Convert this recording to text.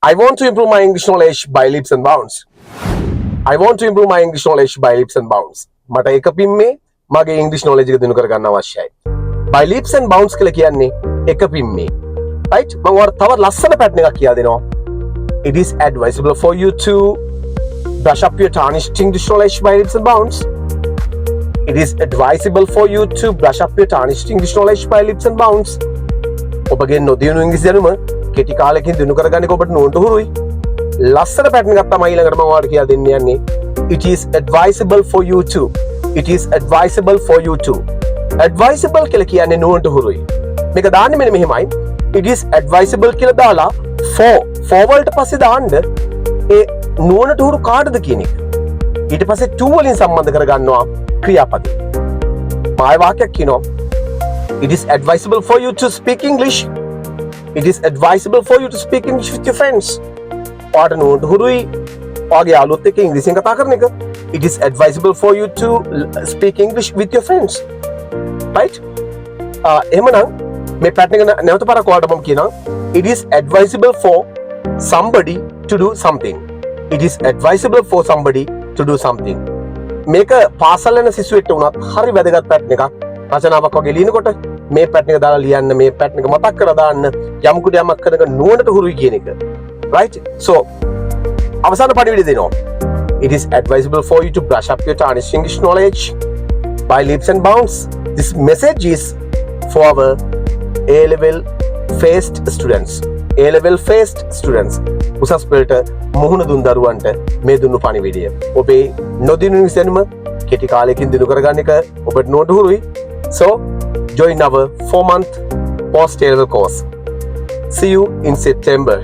I want to improve my English knowledge by leaps and bounds. I want to improve my English knowledge by leaps and bounds. මට එක පිම්මේ මගේ English knowledge එක දිනු කර ගන්න අවශ්‍යයි. By leaps and bounds කියලා කියන්නේ එක පිම්මේ. Right? මම ඔයාලට තවත් ලස්සන pattern එකක් කියලා දෙනවා. It is advisable for you to brush up your tarnished English knowledge by leaps and bounds. It is advisable for you to brush up your tarnished English knowledge by leaps and bounds. ඔබගේ නොදියුණු ඉංග්‍රීසි දැනුම කෙටි කාලෙකින් දිනු කරගන්න ඔබට නුවණට හුරුයි. ලස්සන පැටර්න් එකක් තමයි ඊළඟට මම ඔයාලට කියලා දෙන්න යන්නේ. It is advisable for you to. It is advisable for you to. Advisable කියලා කියන්නේ නුවණට හුරුයි. මේක දාන්නේ මෙන්න මෙහෙමයි. It is advisable කියලා දාලා for වලට පස්සේ දාන්න ඒ නුවණට හුරු කාටද කියන එක. ඊට පස්සේ to වලින් සම්බන්ධ කරගන්නවා ක්‍රියාපදේ. මාය වාක්‍යයක් කියනවා. It is advisable for you to speak English. It is advisable for you to speak English with your friends. ඔයාට නුවණට හුරුයි ඔයාගේ යාළුවොත් එක්ක ඉංග්‍රීසියෙන් කතා කරන එක. It is advisable for you to speak English with your friends. Right? එහෙමනම් මේ පැටර්න් එක නැවත පාරක් ඔයාලට මම කියනවා. It is advisable for somebody to do something. It is advisable for somebody to do something. මේක පාසල් යන සිසුවෙක්ට උනත් හරි වැදගත් පැටර්න් එකක්. රචනාවක් වගේ ලියනකොට මේ පැටර්න් එක දාලා ලියන්න, මේ පැටර්න් එක මතක් කරලා දාන්න, යම්කුඩ යමක් කරනක නුවණට හුරුයි කියන එක. Right? So අවසාන පණිවිඩය දෙනවා. It is advisable for you to brush up your tarnished English knowledge by leaps and bounds. This message is for our A-level faced students. A-level faced students. උසස් පෙළට මුහුණ දුන් දරුවන්ට මේ දුන්නු පණිවිඩය. ඔබේ නොදිනු විසඳුම කෙටි කාලයකින් දිනු කරගන්න එක ඔබට නුවණට හුරුයි. So join our 4-month post A-level course. See you in September.